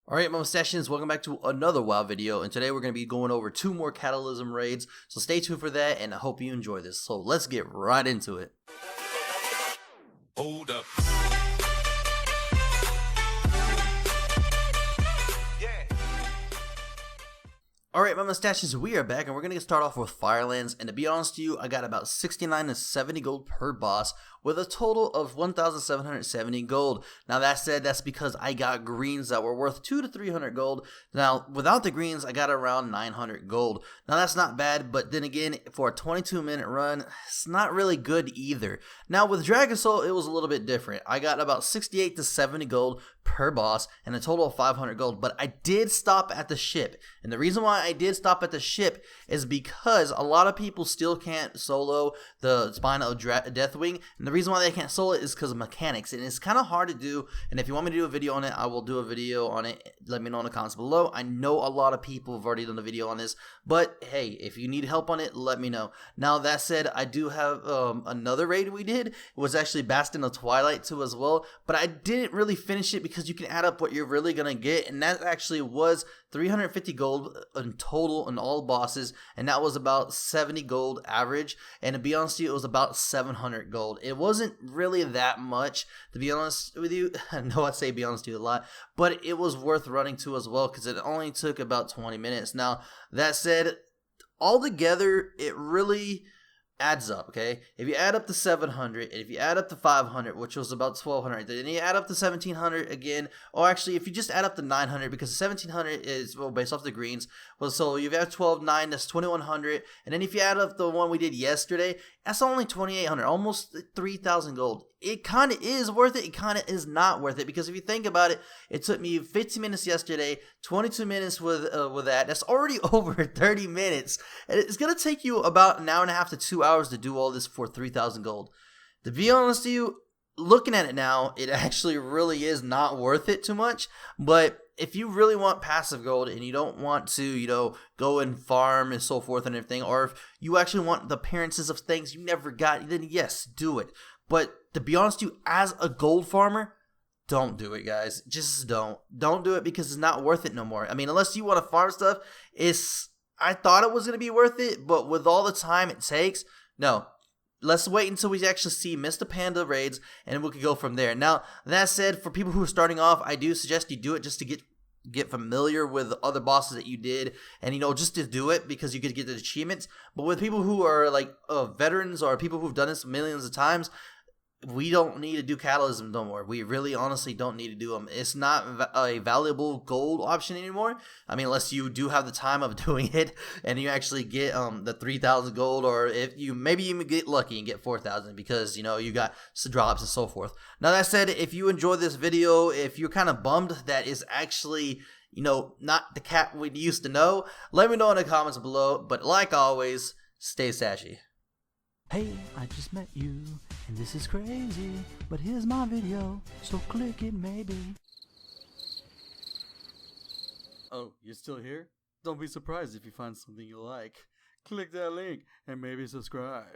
Alright, my mustachians, welcome back to another WoW video, and today we're going to be going over 2 more Cataclysm Raids, so stay tuned for that, and I hope you enjoy this. So let's get right into it. Hold up. Alright, my mustachians, we are back, and we're going to start off with Firelands, and to be honest with you, I got about 69 to 70 gold per boss, with a total of 1,770 gold. Now that said, that's because I got greens that were worth 200 to 300 gold. Now, without the greens, I got around 900 gold. Now that's not bad, but then again, for a 22-minute run, it's not really good either. Now with Dragon Soul, it was a little bit different. I got about 68 to 70 gold per boss, and a total of 500 gold, but I did stop at the ship. And the reason why I did stop at the ship is because a lot of people still can't solo the Spine of Deathwing, and the reason why they can't solo it is because of mechanics, and it's kind of hard to do. And if you want me to do a video on it, I will do a video on it. Let me know in the comments below. I know a lot of people have already done a video on this, but hey, if you need help on it, let me know. Now that said, I do have another raid we did. It was actually Bastion of Twilight too as well, but I didn't really finish it because you can add up what you're really gonna get, and that actually was 350 gold in total in all bosses, and that was about 70 gold average. And to be honest with you, it was about 700 gold. It wasn't really that much, to be honest with you. I know I say be honest with you a lot, but it was worth running to as well because it only took about 20 minutes. Now that said, altogether it really adds up, okay? If you add up to 700, and if you add up to 500, which was about 1200, then you add up to 1700 again, or actually if you just add up to 900, because 1700 is, well, based off the greens, well, so you've added 12,900, that's 2100, and then if you add up the one we did yesterday, that's only 2800, almost 3,000 gold. It kind of is worth it, it kind of is not worth it, because if you think about it, it took me 15 minutes yesterday, 22 minutes with that, that's already over 30 minutes, and it's going to take you about an hour and a half to 2 hours to do all this for 3,000 gold. To be honest with you, looking at it now, it actually really is not worth it too much, but if you really want passive gold and you don't want to, you know, go and farm and so forth and everything, or if you actually want the appearances of things you never got, then yes, do it. But to be honest with you, as a gold farmer, don't do it, guys. Just don't. Don't do it because it's not worth it no more. I mean, unless you want to farm stuff, I thought it was going to be worth it, but with all the time it takes, no. Let's wait until we actually see Mr. Panda raids, and we could go from there. Now, that said, for people who are starting off, I do suggest you do it just to get familiar with the other bosses that you did, and, you know, just to do it because you could get the achievements. But with people who are, like, veterans or people who've done this millions of times, we don't need to do Cataclysm no more. We really honestly don't need to do them. It's not a valuable gold option anymore. I mean, unless you do have the time of doing it and you actually get the 3,000 gold, or if you maybe even get lucky and get 4,000 because, you know, you got some drops and so forth. Now that said, if you enjoyed this video, if you're kind of bummed that is actually, you know, not the cat we used to know, let me know in the comments below. But like always, stay sassy. Hey, I just met you, and this is crazy, but here's my video, so click it maybe. Oh, you're still here? Don't be surprised if you find something you like. Click that link and maybe subscribe.